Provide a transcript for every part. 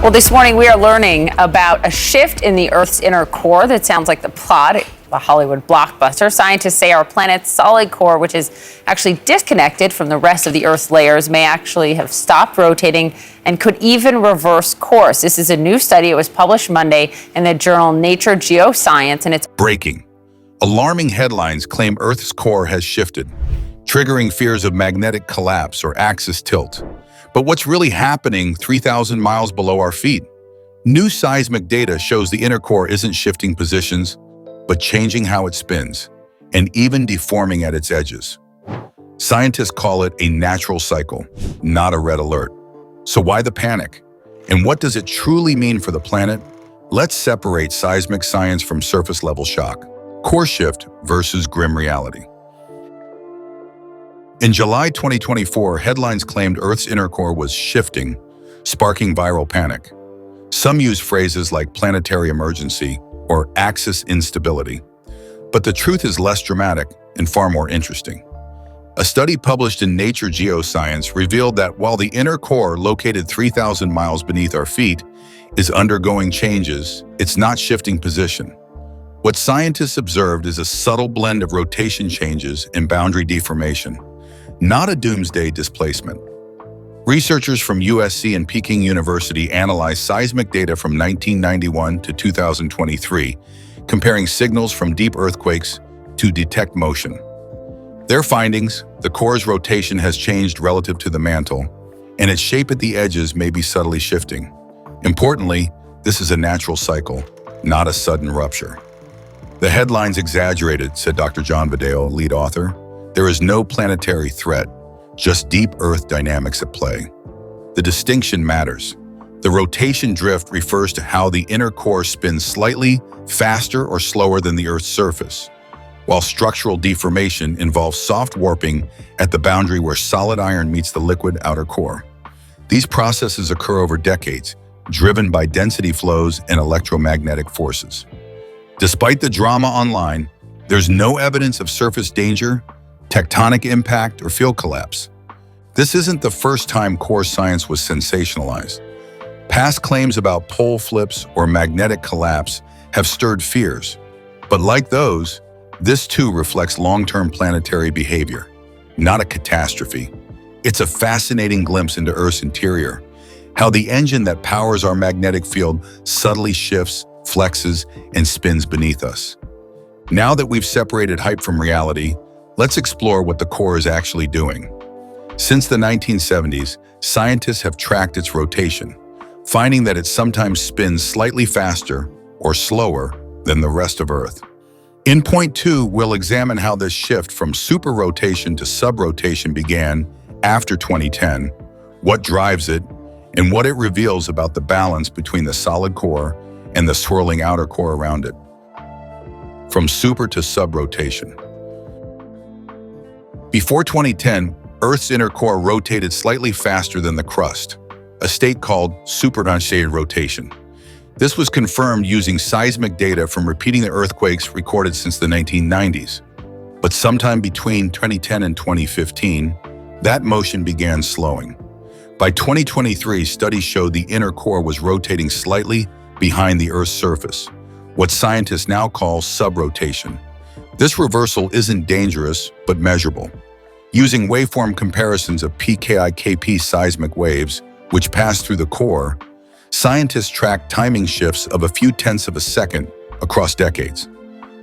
Well, this morning we are learning about a shift in the Earth's inner core that sounds like the plot of a Hollywood blockbuster. Scientists say our planet's solid core, which is actually disconnected from the rest of the Earth's layers, may actually have stopped rotating and could even reverse course. This is a new study. It was published Monday in the journal Nature Geoscience, and it's breaking. Alarming headlines claim Earth's core has shifted, triggering fears of magnetic collapse or axis tilt. But what's really happening 3,000 miles below our feet? New seismic data shows the inner core isn't shifting positions, but changing how it spins, and even deforming at its edges. Scientists call it a natural cycle, not a red alert. So why the panic? And what does it truly mean for the planet? Let's separate seismic science from surface-level shock. Core shift versus grim reality. In July 2024, headlines claimed Earth's inner core was shifting, sparking viral panic. Some use phrases like planetary emergency or axis instability. But the truth is less dramatic and far more interesting. A study published in Nature Geoscience revealed that while the inner core, located 3,000 miles beneath our feet, is undergoing changes, it's not shifting position. What scientists observed is a subtle blend of rotation changes and boundary deformation, not a doomsday displacement. Researchers from USC and Peking University analyzed seismic data from 1991 to 2023, comparing signals from deep earthquakes to detect motion. Their findings: the core's rotation has changed relative to the mantle, and its shape at the edges may be subtly shifting. Importantly, this is a natural cycle, not a sudden rupture. The headlines exaggerated, said Dr. John Video, lead author. There is no planetary threat, just deep Earth dynamics at play. The distinction matters. The rotation drift refers to how the inner core spins slightly faster or slower than the Earth's surface, while structural deformation involves soft warping at the boundary where solid iron meets the liquid outer core. These processes occur over decades, driven by density flows and electromagnetic forces. Despite the drama online, there's no evidence of surface danger, tectonic impact, or field collapse. This isn't the first time core science was sensationalized. Past claims about pole flips or magnetic collapse have stirred fears. But like those, this too reflects long-term planetary behavior, not a catastrophe. It's a fascinating glimpse into Earth's interior, how the engine that powers our magnetic field subtly shifts, flexes, and spins beneath us. Now that we've separated hype from reality, let's explore what the core is actually doing. Since the 1970s, scientists have tracked its rotation, finding that it sometimes spins slightly faster or slower than the rest of Earth. In point 2, we'll examine how this shift from superrotation to subrotation began after 2010, what drives it, and what it reveals about the balance between the solid core and the swirling outer core around it. From super to subrotation. Before 2010, Earth's inner core rotated slightly faster than the crust, a state called superannuated rotation. This was confirmed using seismic data from repeating the earthquakes recorded since the 1990s. But sometime between 2010 and 2015, that motion began slowing. By 2023, studies showed the inner core was rotating slightly behind the Earth's surface, what scientists now call subrotation. This reversal isn't dangerous, but measurable. Using waveform comparisons of PKI-KP seismic waves, which pass through the core, scientists track timing shifts of a few tenths of a second across decades.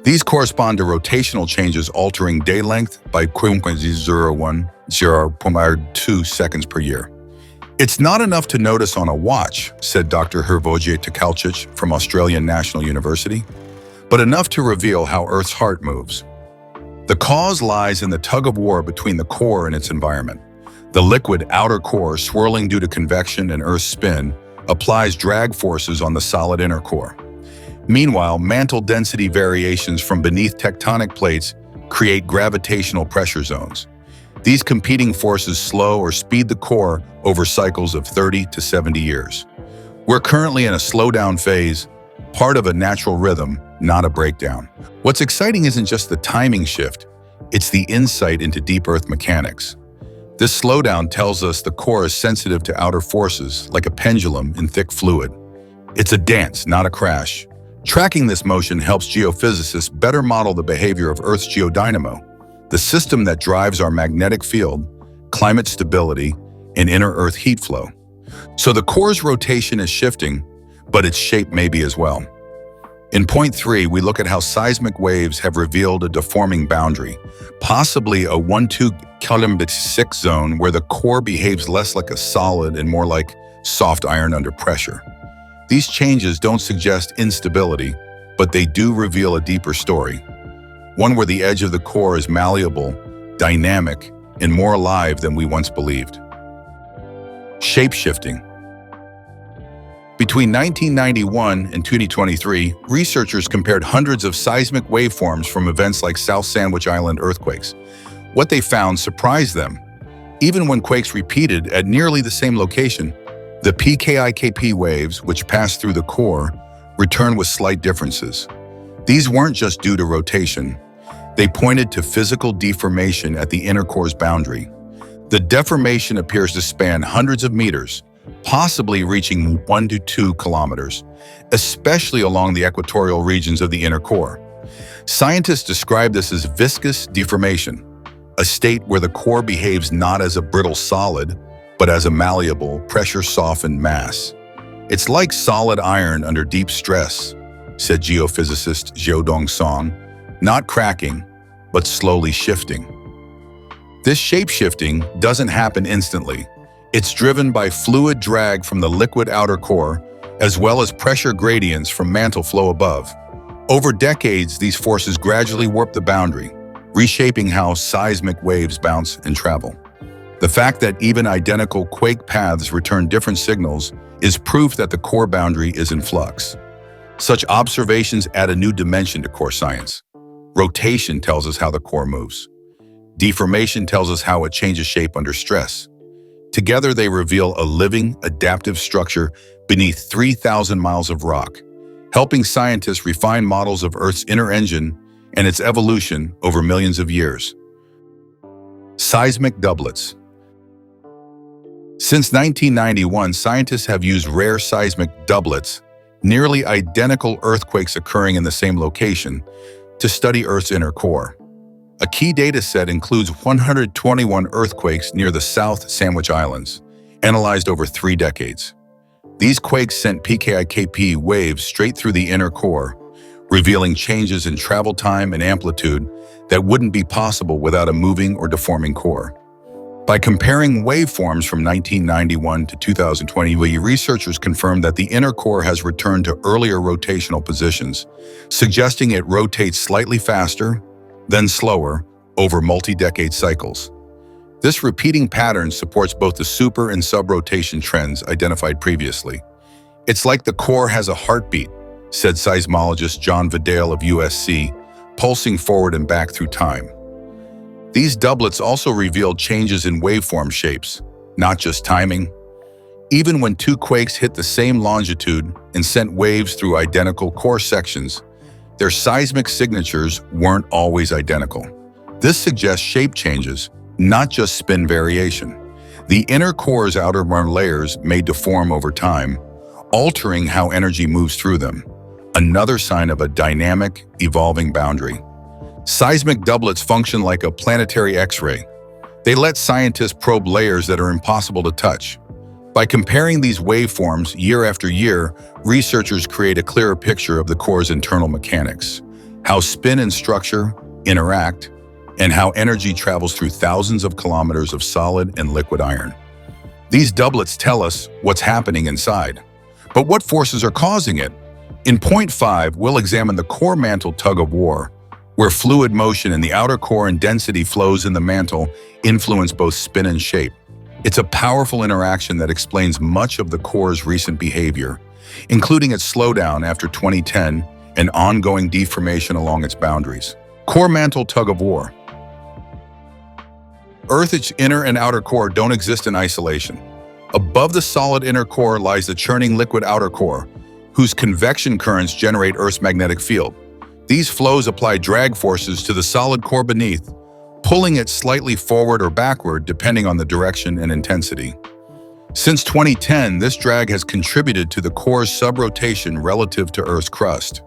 These correspond to rotational changes altering day length by 0.0102 seconds per year. It's not enough to notice on a watch, said Dr. Hrvoje Tkalčić from Australian National University, but enough to reveal how Earth's heart moves. The cause lies in the tug-of-war between the core and its environment. The liquid outer core, swirling due to convection and Earth's spin, applies drag forces on the solid inner core. Meanwhile, mantle density variations from beneath tectonic plates create gravitational pressure zones. These competing forces slow or speed the core over cycles of 30 to 70 years. We're currently in a slowdown phase, part of a natural rhythm, not a breakdown. What's exciting isn't just the timing shift, it's the insight into deep Earth mechanics. This slowdown tells us the core is sensitive to outer forces, like a pendulum in thick fluid. It's a dance, not a crash. Tracking this motion helps geophysicists better model the behavior of Earth's geodynamo, the system that drives our magnetic field, climate stability, and inner Earth heat flow. So the core's rotation is shifting, but its shape may be as well. In point 3, we look at how seismic waves have revealed a deforming boundary, possibly a 1-2 km 6 zone where the core behaves less like a solid and more like soft iron under pressure. These changes don't suggest instability, but they do reveal a deeper story, one where the edge of the core is malleable, dynamic, and more alive than we once believed. Shape-shifting. Between 1991 and 2023, researchers compared hundreds of seismic waveforms from events like South Sandwich Island earthquakes. What they found surprised them. Even when quakes repeated at nearly the same location, the PKIKP waves, which passed through the core, returned with slight differences. These weren't just due to rotation. They pointed to physical deformation at the inner core's boundary. The deformation appears to span hundreds of meters, possibly reaching 1 to 2 kilometers, especially along the equatorial regions of the inner core. Scientists describe this as viscous deformation, a state where the core behaves not as a brittle solid, but as a malleable, pressure-softened mass. It's like solid iron under deep stress, said geophysicist Zhou Song, not cracking, but slowly shifting. This shape-shifting doesn't happen instantly. It's driven by fluid drag from the liquid outer core, as well as pressure gradients from mantle flow above. Over decades, these forces gradually warp the boundary, reshaping how seismic waves bounce and travel. The fact that even identical quake paths return different signals is proof that the core boundary is in flux. Such observations add a new dimension to core science. Rotation tells us how the core moves. Deformation tells us how it changes shape under stress. Together, they reveal a living, adaptive structure beneath 3,000 miles of rock, helping scientists refine models of Earth's inner engine and its evolution over millions of years. Seismic doublets. Since 1991, scientists have used rare seismic doublets, nearly identical earthquakes occurring in the same location, to study Earth's inner core. A key data set includes 121 earthquakes near the South Sandwich Islands, analyzed over 3 decades. These quakes sent PKIKP waves straight through the inner core, revealing changes in travel time and amplitude that wouldn't be possible without a moving or deforming core. By comparing waveforms from 1991 to 2020, researchers confirmed that the inner core has returned to earlier rotational positions, suggesting it rotates slightly faster, then slower, over multi-decade cycles. This repeating pattern supports both the super and sub-rotation trends identified previously. It's like the core has a heartbeat, said seismologist John Vidal of USC, pulsing forward and back through time. These doublets also revealed changes in waveform shapes, not just timing. Even when 2 quakes hit the same longitude and sent waves through identical core sections, their seismic signatures weren't always identical. This suggests shape changes, not just spin variation. The inner core's outer layers may deform over time, altering how energy moves through them, another sign of a dynamic, evolving boundary. Seismic doublets function like a planetary X-ray. They let scientists probe layers that are impossible to touch. By comparing these waveforms year after year, researchers create a clearer picture of the core's internal mechanics, how spin and structure interact, and how energy travels through thousands of kilometers of solid and liquid iron. These doublets tell us what's happening inside. But what forces are causing it? In point 5, we'll examine the core mantle tug-of-war, where fluid motion in the outer core and density flows in the mantle influence both spin and shape. It's a powerful interaction that explains much of the core's recent behavior, including its slowdown after 2010 and ongoing deformation along its boundaries. Core mantle tug-of-war. Earth's inner and outer core don't exist in isolation. Above the solid inner core lies the churning liquid outer core, whose convection currents generate Earth's magnetic field. These flows apply drag forces to the solid core beneath, pulling it slightly forward or backward depending on the direction and intensity. Since 2010, this drag has contributed to the core's subrotation relative to Earth's crust.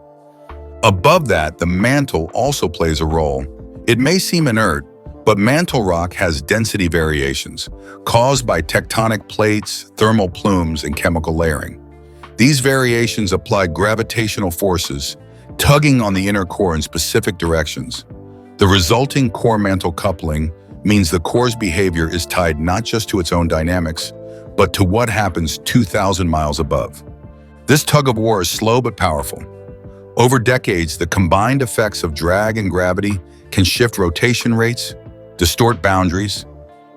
Above that, the mantle also plays a role. It may seem inert, but mantle rock has density variations caused by tectonic plates, thermal plumes, and chemical layering. These variations apply gravitational forces, tugging on the inner core in specific directions. The resulting core-mantle coupling means the core's behavior is tied not just to its own dynamics, but to what happens 2,000 miles above. This tug-of-war is slow but powerful. Over decades, the combined effects of drag and gravity can shift rotation rates, distort boundaries,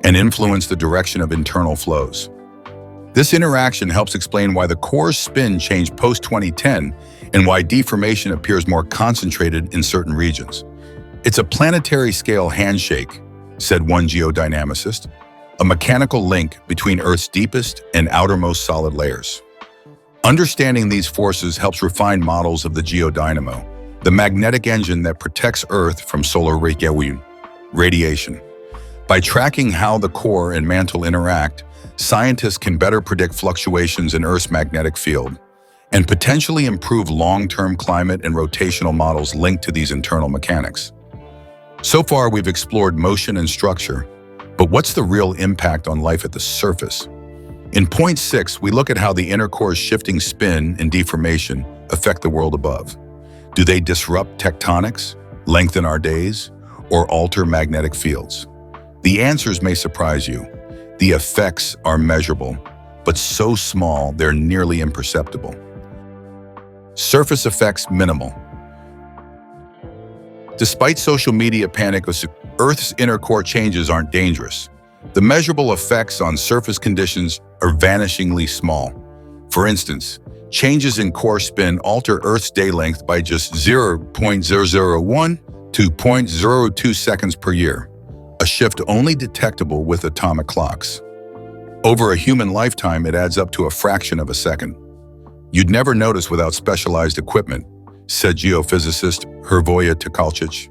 and influence the direction of internal flows. This interaction helps explain why the core's spin changed post-2010 and why deformation appears more concentrated in certain regions. It's a planetary-scale handshake, said one geodynamicist, a mechanical link between Earth's deepest and outermost solid layers. Understanding these forces helps refine models of the geodynamo, the magnetic engine that protects Earth from solar radiation. By tracking how the core and mantle interact, scientists can better predict fluctuations in Earth's magnetic field and potentially improve long-term climate and rotational models linked to these internal mechanics. So far, we've explored motion and structure, but what's the real impact on life at the surface? In point 6, we look at how the inner core's shifting spin and deformation affect the world above. Do they disrupt tectonics, lengthen our days, or alter magnetic fields? The answers may surprise you. The effects are measurable, but so small they're nearly imperceptible. Surface effects minimal. Despite social media panic, Earth's inner core changes aren't dangerous. The measurable effects on surface conditions are vanishingly small. For instance, changes in core spin alter Earth's day length by just 0.001 to 0.02 seconds per year, a shift only detectable with atomic clocks. Over a human lifetime, it adds up to a fraction of a second. You'd never notice without specialized equipment, said geophysicist Hrvoje Tkalčić.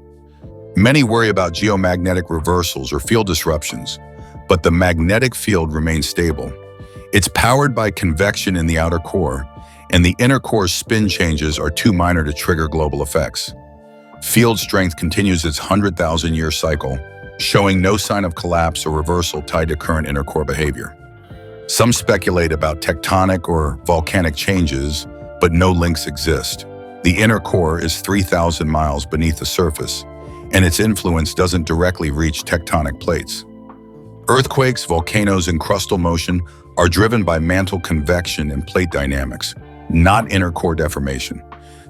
Many worry about geomagnetic reversals or field disruptions, but the magnetic field remains stable. It's powered by convection in the outer core, and the inner core's spin changes are too minor to trigger global effects. Field strength continues its 100,000-year cycle, showing no sign of collapse or reversal tied to current inner core behavior. Some speculate about tectonic or volcanic changes, but no links exist. The inner core is 3,000 miles beneath the surface, and its influence doesn't directly reach tectonic plates. Earthquakes, volcanoes, and crustal motion are driven by mantle convection and plate dynamics, not inner core deformation.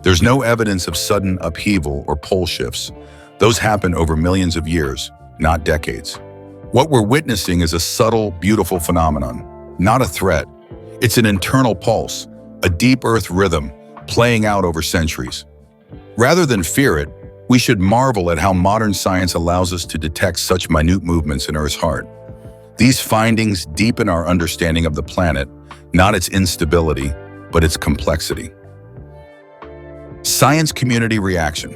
There's no evidence of sudden upheaval or pole shifts. Those happen over millions of years, not decades. What we're witnessing is a subtle, beautiful phenomenon, not a threat. It's an internal pulse, a deep Earth rhythm, playing out over centuries. Rather than fear it, we should marvel at how modern science allows us to detect such minute movements in Earth's heart. These findings deepen our understanding of the planet, not its instability, but its complexity. Science community reaction.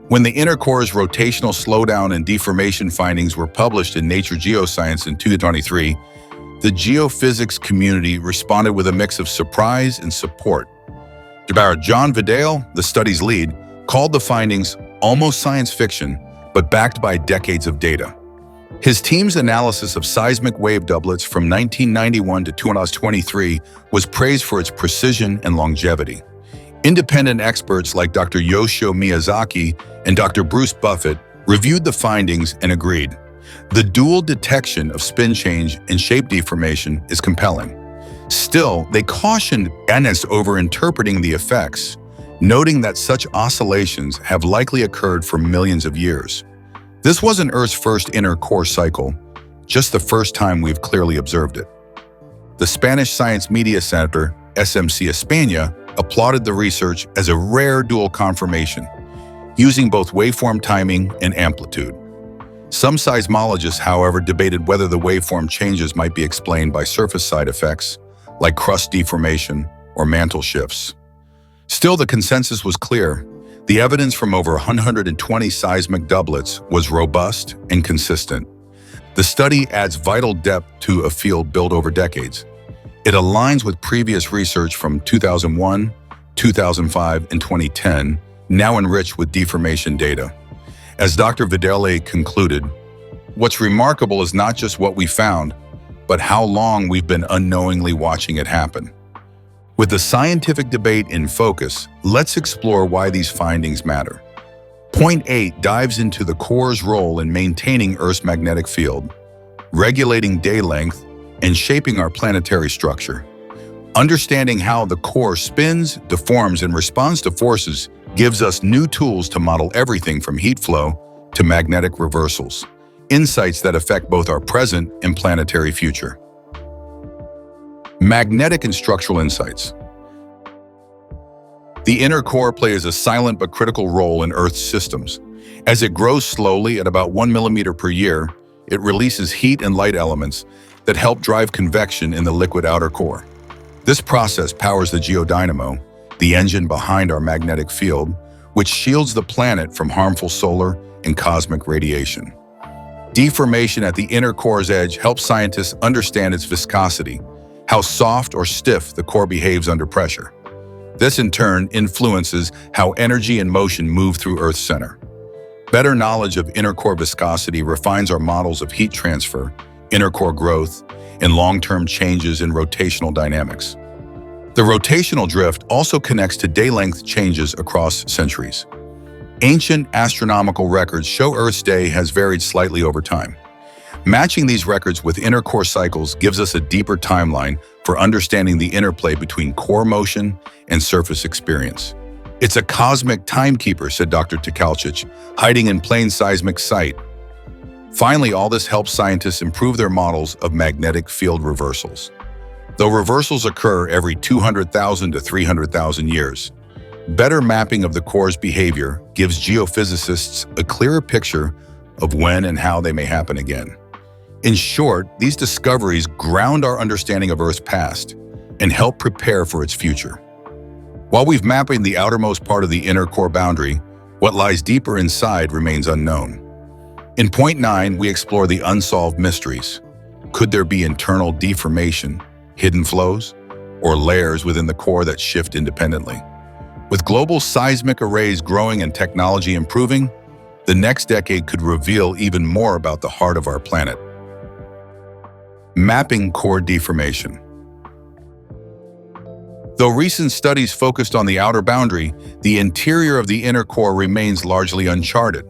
When the inner core's rotational slowdown and deformation findings were published in Nature Geoscience in 2023, the geophysics community responded with a mix of surprise and support. John Vidal, the study's lead, called the findings almost science fiction, but backed by decades of data. His team's analysis of seismic wave doublets from 1991 to 2023 was praised for its precision and longevity. Independent experts like Dr. Yoshio Miyazaki and Dr. Bruce Buffett reviewed the findings and agreed. The dual detection of spin change and shape deformation is compelling. Still, they cautioned against over-interpreting the effects, noting that such oscillations have likely occurred for millions of years. This wasn't Earth's first inner core cycle, just the first time we've clearly observed it. The Spanish Science Media Center, SMC España, applauded the research as a rare dual confirmation, using both waveform timing and amplitude. Some seismologists, however, debated whether the waveform changes might be explained by surface side effects, like crust deformation or mantle shifts. Still, the consensus was clear. The evidence from over 120 seismic doublets was robust and consistent. The study adds vital depth to a field built over decades. It aligns with previous research from 2001, 2005, and 2010, now enriched with deformation data. As Dr. Vidale concluded, what's remarkable is not just what we found, but how long we've been unknowingly watching it happen. With the scientific debate in focus, let's explore why these findings matter. Point 8 dives into the core's role in maintaining Earth's magnetic field, regulating day length, and shaping our planetary structure. Understanding how the core spins, deforms, and responds to forces gives us new tools to model everything from heat flow to magnetic reversals, insights that affect both our present and planetary future. Magnetic and structural insights. The inner core plays a silent but critical role in Earth's systems. As it grows slowly at about 1 millimeter per year, it releases heat and light elements that help drive convection in the liquid outer core. This process powers the geodynamo, the engine behind our magnetic field, which shields the planet from harmful solar and cosmic radiation. Deformation at the inner core's edge helps scientists understand its viscosity, how soft or stiff the core behaves under pressure. This in turn influences how energy and motion move through Earth's center. Better knowledge of inner core viscosity refines our models of heat transfer, inner core growth, and long-term changes in rotational dynamics. The rotational drift also connects to day-length changes across centuries. Ancient astronomical records show Earth's day has varied slightly over time. Matching these records with inner core cycles gives us a deeper timeline for understanding the interplay between core motion and surface experience. It's a cosmic timekeeper, said Dr. Tkalchich, hiding in plain seismic sight. Finally, all this helps scientists improve their models of magnetic field reversals. Though reversals occur every 200,000 to 300,000 years, better mapping of the core's behavior gives geophysicists a clearer picture of when and how they may happen again. In short, these discoveries ground our understanding of Earth's past and help prepare for its future. While we've mapped the outermost part of the inner core boundary, what lies deeper inside remains unknown. In point 9, we explore the unsolved mysteries. Could there be internal deformation, hidden flows, or layers within the core that shift independently? With global seismic arrays growing and technology improving, the next decade could reveal even more about the heart of our planet. Mapping core deformation. Though recent studies focused on the outer boundary, the interior of the inner core remains largely uncharted.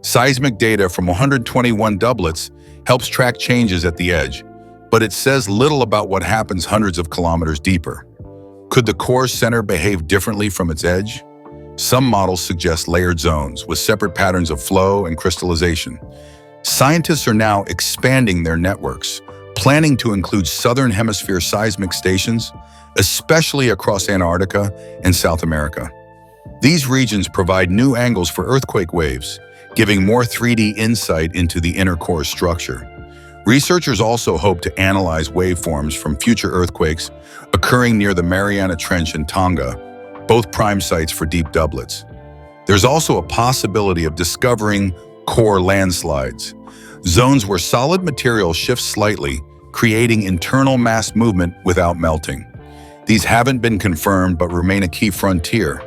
Seismic data from 121 doublets helps track changes at the edge, but it says little about what happens hundreds of kilometers deeper. Could the core's center behave differently from its edge? Some models suggest layered zones with separate patterns of flow and crystallization. Scientists are now expanding their networks, planning to include Southern Hemisphere seismic stations, especially across Antarctica and South America. These regions provide new angles for earthquake waves, giving more 3D insight into the inner core structure. Researchers also hope to analyze waveforms from future earthquakes occurring near the Mariana Trench and Tonga, both prime sites for deep doublets. There's also a possibility of discovering core landslides, zones where solid material shifts slightly, creating internal mass movement without melting. These haven't been confirmed but remain a key frontier.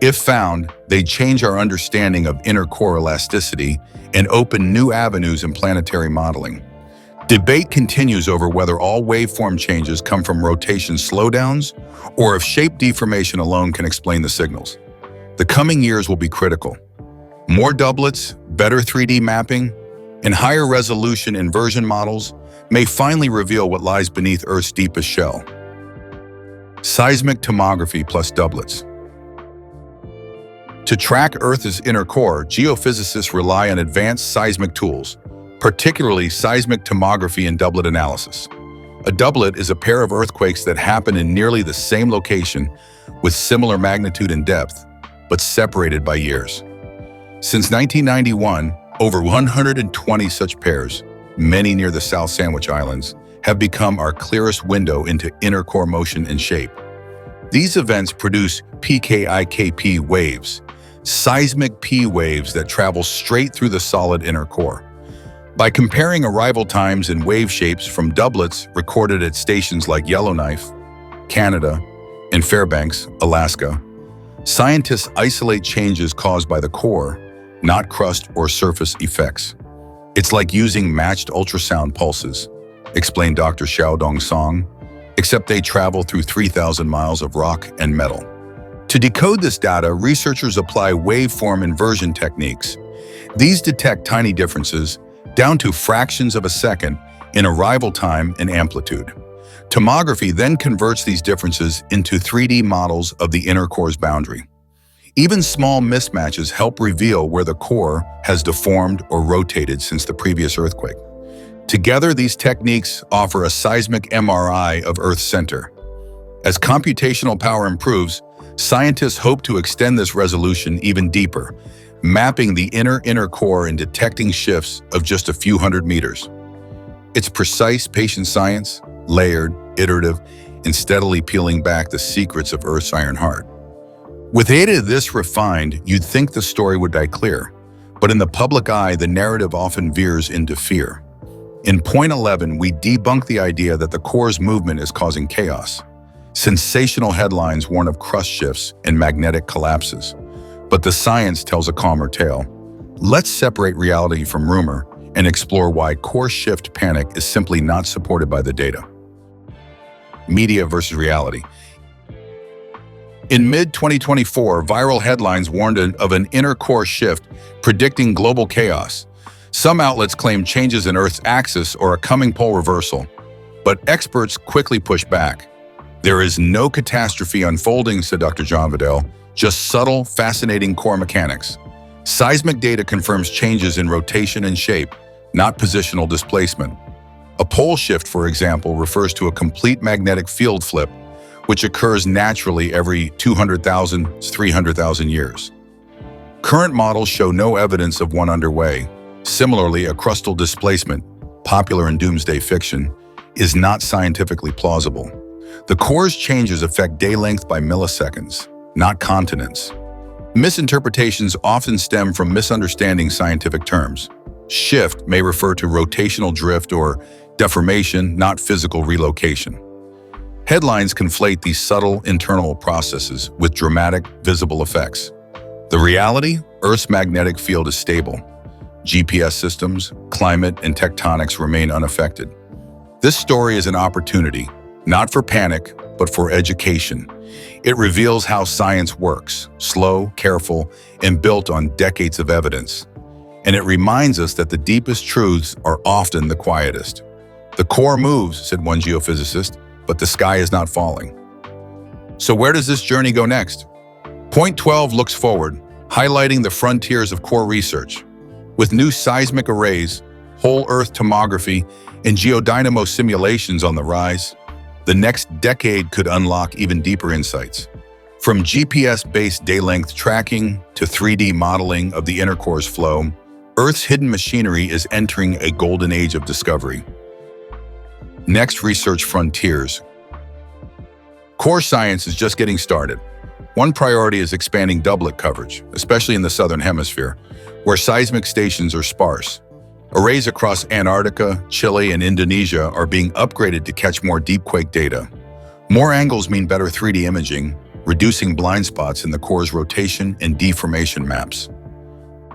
If found, they change our understanding of inner core elasticity and open new avenues in planetary modeling. Debate continues over whether all waveform changes come from rotation slowdowns or if shape deformation alone can explain the signals. The coming years will be critical. More doublets, better 3D mapping, and higher resolution inversion models may finally reveal what lies beneath Earth's deepest shell. Seismic tomography plus doublets. To track Earth's inner core, geophysicists rely on advanced seismic tools, particularly seismic tomography and doublet analysis. A doublet is a pair of earthquakes that happen in nearly the same location with similar magnitude and depth, but separated by years. Since 1991, over 120 such pairs, many near the South Sandwich Islands, have become our clearest window into inner core motion and shape. These events produce PKIKP waves. seismic P waves that travel straight through the solid inner core. By comparing arrival times and wave shapes from doublets recorded at stations like Yellowknife, Canada, and Fairbanks, Alaska, scientists isolate changes caused by the core, not crust or surface effects. It's like using matched ultrasound pulses, explained Dr. Xiaodong Song, except they travel through 3,000 miles of rock and metal. To decode this data, researchers apply waveform inversion techniques. These detect tiny differences, down to fractions of a second, in arrival time and amplitude. Tomography then converts these differences into 3D models of the inner core's boundary. Even small mismatches help reveal where the core has deformed or rotated since the previous earthquake. Together, these techniques offer a seismic MRI of Earth's center. As computational power improves, scientists hope to extend this resolution even deeper, mapping the inner core and detecting shifts of just a few hundred meters. It's precise patient science, layered, iterative, and steadily peeling back the secrets of Earth's iron heart. With data this refined, you'd think the story would die clear, but in the public eye, the narrative often veers into fear. In point 11, we debunk the idea that the core's movement is causing chaos. Sensational headlines warn of crust shifts and magnetic collapses, but the science tells a calmer tale. Let's separate reality from rumor and explore why core shift panic is simply not supported by the data. Media versus reality. In mid-2024, viral headlines warned of an inner core shift, predicting global chaos. Some outlets claim changes in Earth's axis or a coming pole reversal, but experts quickly push back. There is no catastrophe unfolding, said Dr. John Vidal, just subtle, fascinating core mechanics. Seismic data confirms changes in rotation and shape, not positional displacement. A pole shift, for example, refers to a complete magnetic field flip, which occurs naturally every 200,000 to 300,000 years. Current models show no evidence of one underway. Similarly, a crustal displacement, popular in doomsday fiction, is not scientifically plausible. The core's changes affect day length by milliseconds, not continents. Misinterpretations often stem from misunderstanding scientific terms. Shift may refer to rotational drift or deformation, not physical relocation. Headlines conflate these subtle internal processes with dramatic, visible effects. The reality? Earth's magnetic field is stable. GPS systems, climate, and tectonics remain unaffected. This story is an opportunity, not for panic, but for education. It reveals how science works, slow, careful, and built on decades of evidence. And it reminds us that the deepest truths are often the quietest. The core moves, said one geophysicist, but the sky is not falling. So where does this journey go next? Point 12 looks forward, highlighting the frontiers of core research. With new seismic arrays, whole Earth tomography, and geodynamo simulations on the rise, the next decade could unlock even deeper insights. From GPS-based day-length tracking to 3D modeling of the inner core's flow, Earth's hidden machinery is entering a golden age of discovery. Next research frontiers. Core science is just getting started. One priority is expanding doublet coverage, especially in the southern hemisphere, where seismic stations are sparse. Arrays across Antarctica, Chile, and Indonesia are being upgraded to catch more deep-quake data. More angles mean better 3D imaging, reducing blind spots in the core's rotation and deformation maps.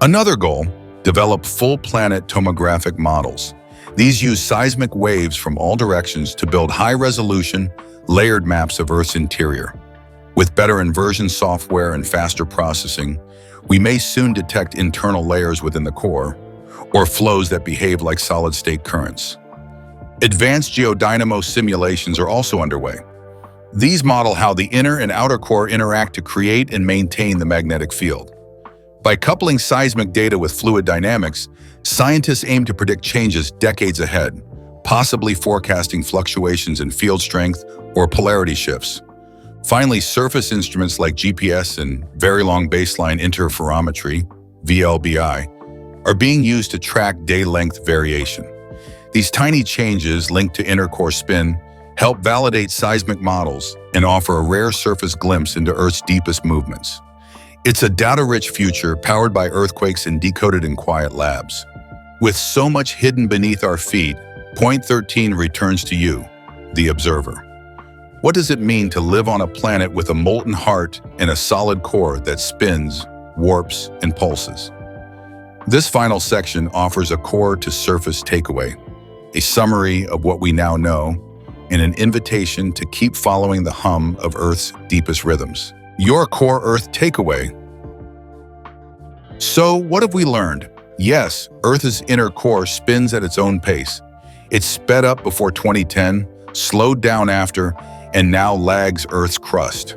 Another goal, develop full-planet tomographic models. These use seismic waves from all directions to build high-resolution, layered maps of Earth's interior. With better inversion software and faster processing, we may soon detect internal layers within the core, or flows that behave like solid-state currents. Advanced geodynamo simulations are also underway. These model how the inner and outer core interact to create and maintain the magnetic field. By coupling seismic data with fluid dynamics, scientists aim to predict changes decades ahead, possibly forecasting fluctuations in field strength or polarity shifts. Finally, surface instruments like GPS and Very Long Baseline Interferometry, VLBI, are being used to track day-length variation. These tiny changes linked to inner core spin help validate seismic models and offer a rare surface glimpse into Earth's deepest movements. It's a data-rich future powered by earthquakes and decoded in quiet labs. With so much hidden beneath our feet, Point 13 returns to you, the observer. What does it mean to live on a planet with a molten heart and a solid core that spins, warps, and pulses? This final section offers a core to surface takeaway, a summary of what we now know, and an invitation to keep following the hum of Earth's deepest rhythms. Your core Earth takeaway. So, what have we learned? Yes, Earth's inner core spins at its own pace. It sped up before 2010, slowed down after, and now lags Earth's crust.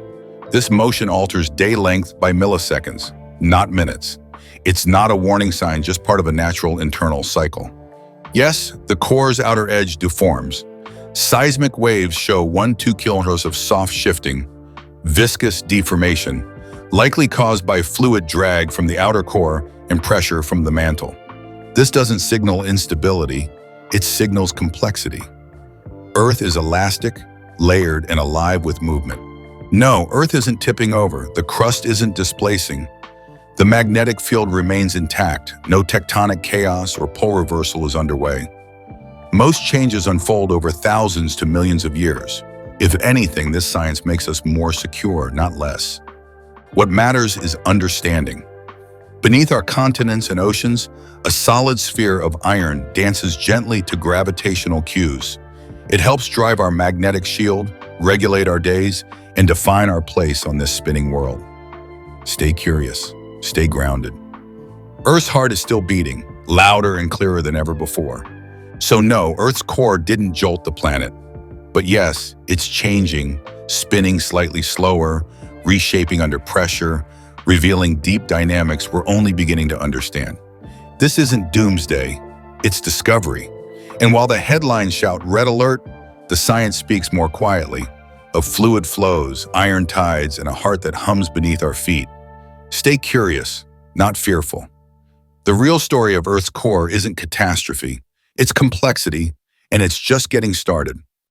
This motion alters day length by milliseconds, not minutes. It's not a warning sign, just part of a natural internal cycle. Yes, the core's outer edge deforms. Seismic waves show 1-2 kilometers of soft shifting, viscous deformation, likely caused by fluid drag from the outer core and pressure from the mantle. This doesn't signal instability, it signals complexity. Earth is elastic, layered, and alive with movement. No, Earth isn't tipping over, the crust isn't displacing. The magnetic field remains intact, no tectonic chaos or pole reversal is underway. Most changes unfold over thousands to millions of years. If anything, this science makes us more secure, not less. What matters is understanding. Beneath our continents and oceans, a solid sphere of iron dances gently to gravitational cues. It helps drive our magnetic shield, regulate our days, and define our place on this spinning world. Stay curious, stay grounded. Earth's heart is still beating, louder and clearer than ever before. So no, Earth's core didn't jolt the planet. But yes, it's changing, spinning slightly slower, reshaping under pressure, revealing deep dynamics we're only beginning to understand. This isn't doomsday, it's discovery. And while the headlines shout red alert, the science speaks more quietly, of fluid flows, iron tides, and a heart that hums beneath our feet. Stay curious, not fearful. The real story of Earth's core isn't catastrophe, it's complexity, and it's just getting started.